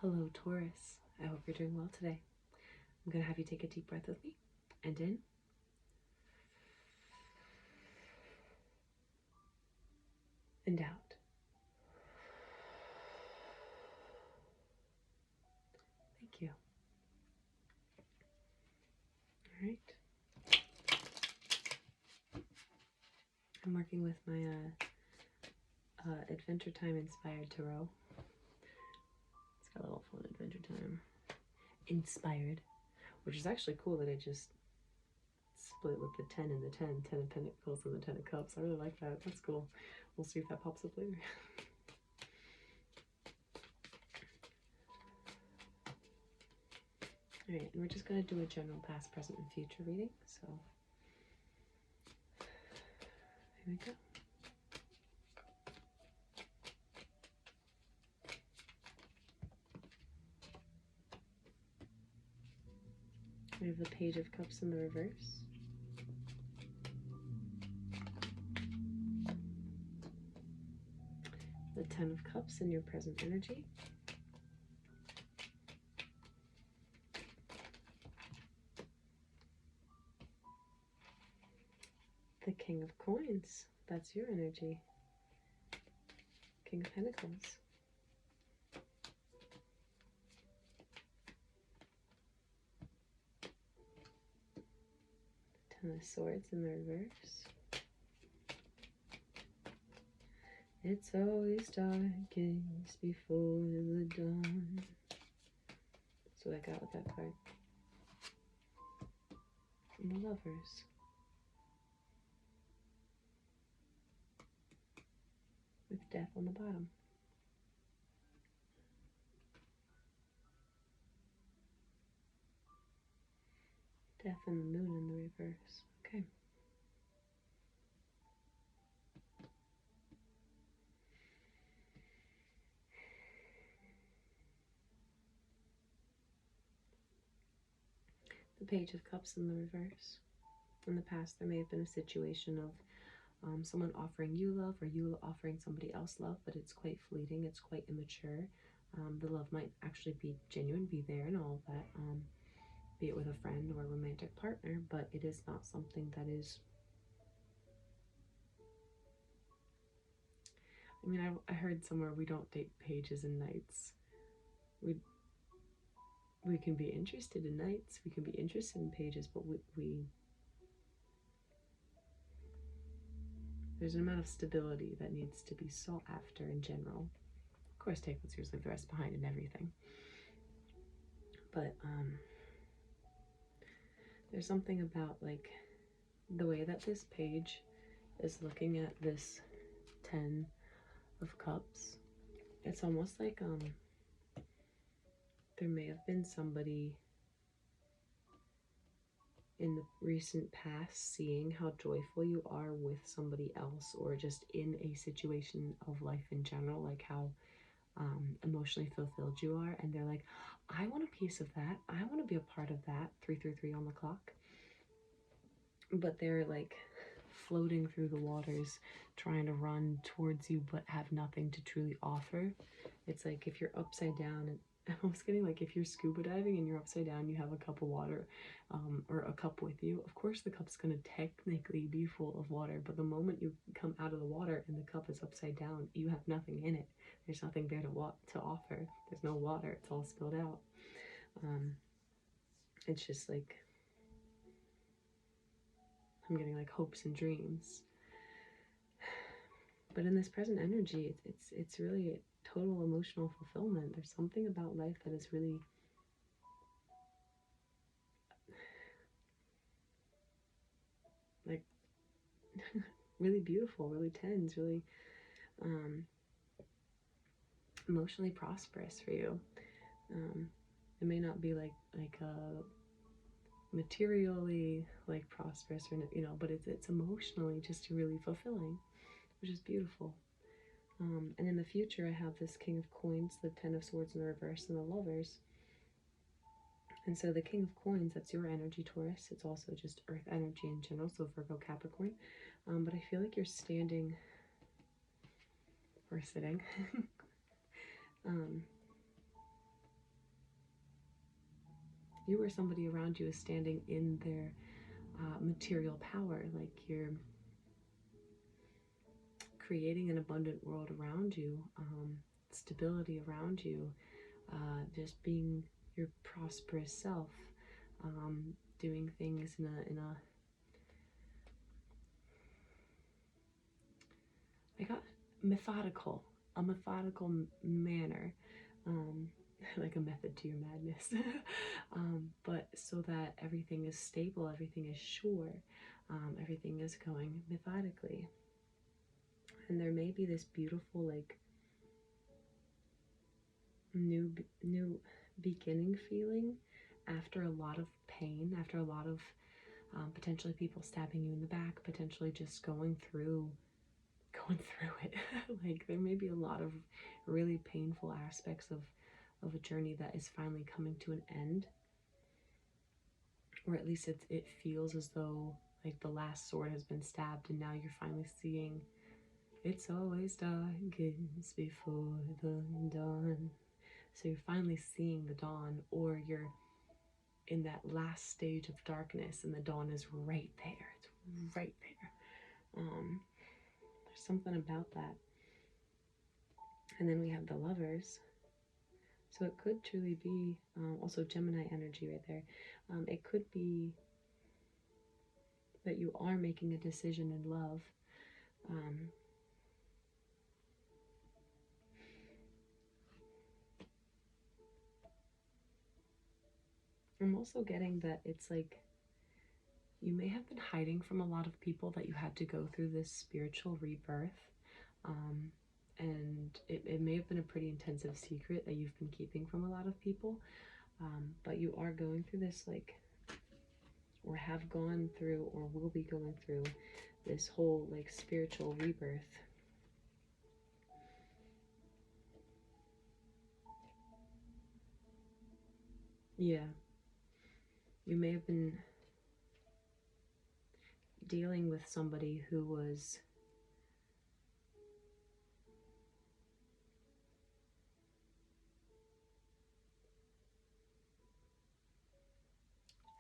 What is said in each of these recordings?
Hello, Taurus. I hope you're doing well today. I'm going to have you take a deep breath with me. And in. And out. Thank you. All right. I'm working with my Adventure Time Inspired Tarot. It's got a little fun Adventure Time Inspired, which is actually cool that it just split with the 10 and the 10, 10 of Pentacles and the 10 of Cups. I really like that. That's cool. We'll see if that pops up later. Alright, and we're just going to do a general past, present, and future reading. So, here we go. We have the Page of Cups in the reverse. The 10 of Cups in your present energy. The King of Coins, that's your energy. King of Pentacles. Ten of Swords in the reverse. It's always darkest before the dawn. That's what I got with that card. And the Lovers. With Death on the bottom. Death and the Moon in the reverse. Okay. The Page of Cups in the reverse. In the past, there may have been a situation of someone offering you love or you offering somebody else love, but it's quite fleeting, it's quite immature. The love might actually be genuine, be there and all of that, be it with a friend or a romantic partner, but it is not something that is... I mean, I heard somewhere we don't date pages and knights. We can be interested in knights, we can be interested in pages, but there's an amount of stability that needs to be sought after in general. Of course, take what's yours, leave the rest behind and everything. But there's something about like the way that this page is looking at this 10 of Cups. It's almost like there may have been somebody in the recent past seeing how joyful you are with somebody else, or just in a situation of life in general, like how emotionally fulfilled you are, and they're like, I want a piece of that, I want to be a part of that. 333 on the clock. But they're like floating through the waters, trying to run towards you, but have nothing to truly offer. It's like if you're upside down, and I was getting like if you're scuba diving and you're upside down, you have a cup of water, or a cup with you. Of course, the cup's going to technically be full of water, but the moment you come out of the water and the cup is upside down, you have nothing in it. There's nothing there to offer. There's no water. It's all spilled out. It's just like, I'm getting like hopes and dreams. But in this present energy, it's really total emotional fulfillment. There's something about life that is really like really beautiful, really tense, really emotionally prosperous for you. It may not be like materially like prosperous, or you know, but it's emotionally just really fulfilling, which is beautiful. And in the future, I have this King of Coins, the 10 of Swords in the reverse, and the Lovers. And so the King of Coins, that's your energy, Taurus. It's also just earth energy in general, so Virgo, Capricorn. But I feel like you're standing or sitting you or somebody around you is standing in their material power. Like you're creating an abundant world around you, stability around you, just being your prosperous self, doing things in a I got methodical, a methodical manner, like a method to your madness, but so that everything is stable, everything is sure, everything is going methodically. And there may be this beautiful, like, new beginning feeling after a lot of pain, after a lot of potentially people stabbing you in the back, potentially just going through it. Like there may be a lot of really painful aspects of a journey that is finally coming to an end, or at least it feels as though like the last sword has been stabbed and now you're finally seeing it's always darkest before the dawn. So you're finally seeing the dawn, or you're in that last stage of darkness and the dawn is right there. It's right there. There's something about that. And then we have the Lovers. So it could truly be also Gemini energy right there. It could be that you are making a decision in love. I'm also getting that it's like you may have been hiding from a lot of people, that you had to go through this spiritual rebirth. And it may have been a pretty intensive secret that you've been keeping from a lot of people. But you are going through this, like, or have gone through, or will be going through this whole, like, spiritual rebirth. Yeah. You may have been dealing with somebody who was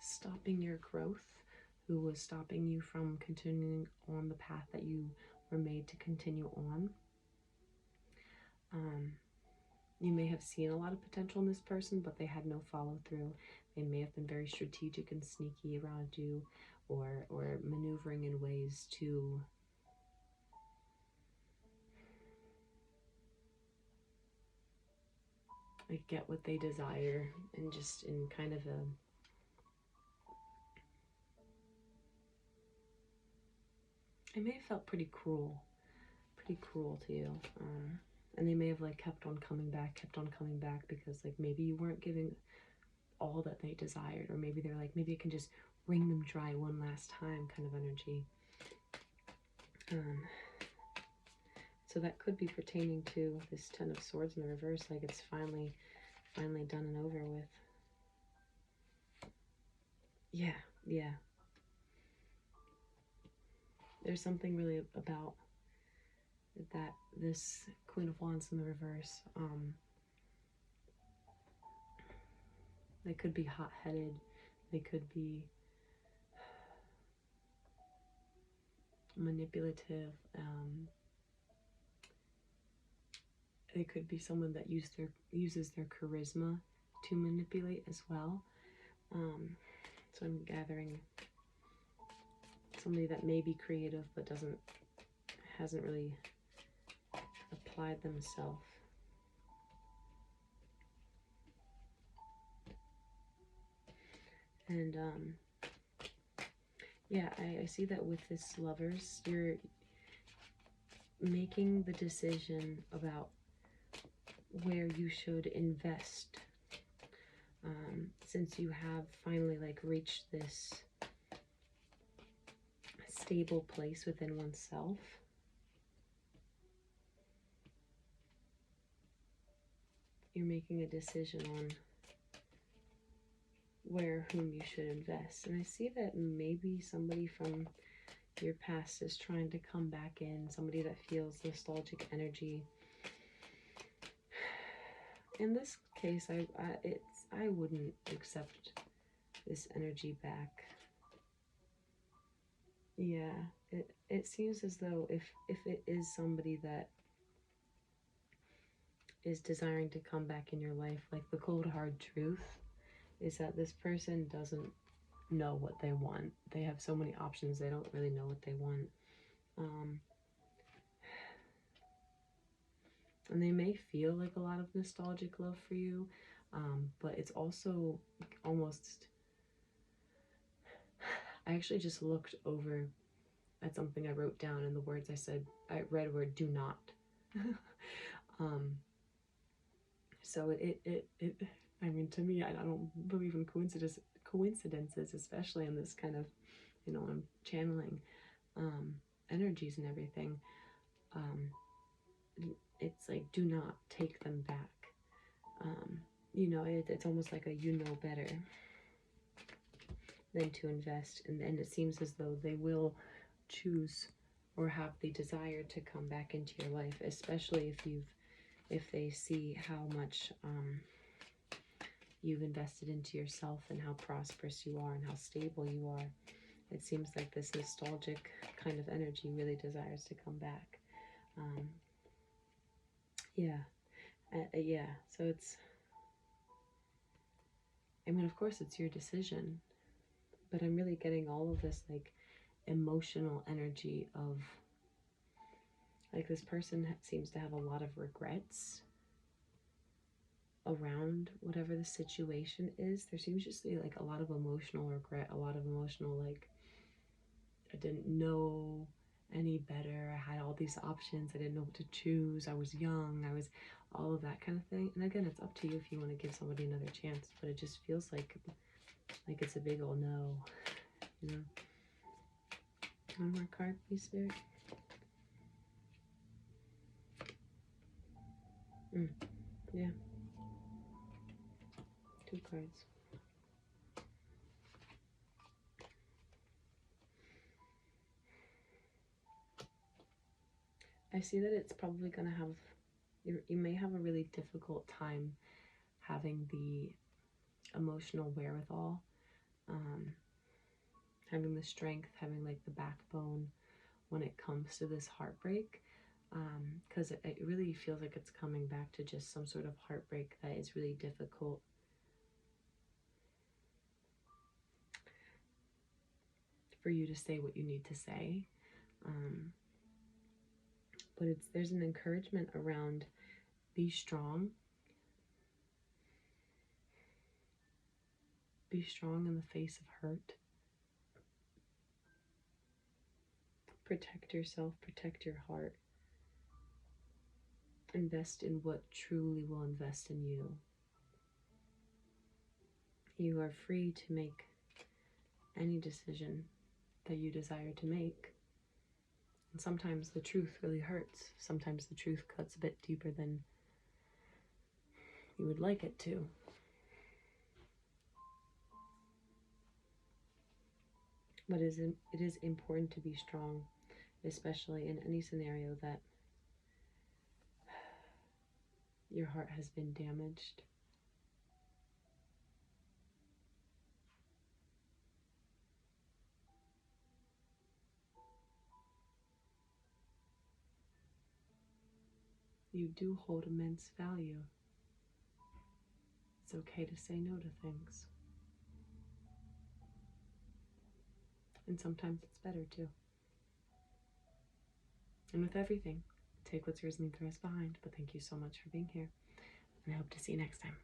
stopping your growth, who was stopping you from continuing on the path that you were made to continue on. You may have seen a lot of potential in this person, but they had no follow through. They may have been very strategic and sneaky around you, or maneuvering in ways to like get what they desire, and just in kind of a it may have felt pretty cruel to you. And they may have like kept on coming back because like maybe you weren't giving all that they desired, or maybe they're like, maybe it can just wring them dry one last time kind of energy. So that could be pertaining to this Ten of Swords in the reverse, like it's finally done and over with. Yeah. There's something really about that, this Queen of Wands in the reverse. They could be hot-headed. They could be manipulative. They could be someone that uses their charisma to manipulate as well. So I'm gathering somebody that may be creative but hasn't really applied themselves. And yeah, I see that with this Lovers, you're making the decision about where you should invest, since you have finally like reached this stable place within oneself. You're making a decision on whom you should invest. And I see that maybe somebody from your past is trying to come back in, somebody that feels nostalgic energy. In this case, I wouldn't accept this energy back. Yeah, it seems as though if it is somebody that is desiring to come back in your life, like the cold hard truth is that this person doesn't know what they want. They have so many options, they don't really know what they want. And they may feel like a lot of nostalgic love for you, but it's also almost... I actually just looked over at something I wrote down, and the words I read were "do not." So I mean, to me, I don't believe in coincidences, especially in this kind of, I'm channeling energies and everything. It's like, do not take them back. It's almost like a better than to invest, and it seems as though they will choose or have the desire to come back into your life, especially if they see how much you've invested into yourself and how prosperous you are and how stable you are. It seems like this nostalgic kind of energy really desires to come back. Yeah, so it's, I mean, of course it's your decision, but I'm really getting all of this like emotional energy of like this person seems to have a lot of regrets around whatever the situation is. There seems just to be like a lot of emotional regret, a lot of emotional like, I didn't know any better, I had all these options, I didn't know what to choose, I was young, I was all of that kind of thing. And again, it's up to you if you want to give somebody another chance, but it just feels like it's a big old no, One more card, please, Spirit. Yeah. 2 cards. I see that it's probably going to have, you may have a really difficult time having the emotional wherewithal, having the strength, having like the backbone when it comes to this heartbreak, because it really feels like it's coming back to just some sort of heartbreak that is really difficult for you to say what you need to say. But there's an encouragement around, be strong. Be strong in the face of hurt. Protect yourself, protect your heart. Invest in what truly will invest in you. You are free to make any decision that you desire to make. And sometimes the truth really hurts. Sometimes the truth cuts a bit deeper than you would like it to. But it is important to be strong, especially in any scenario that your heart has been damaged. You do hold immense value. It's okay to say no to things. And sometimes it's better to. And with everything, take what's yours and leave the rest behind. But thank you so much for being here. And I hope to see you next time.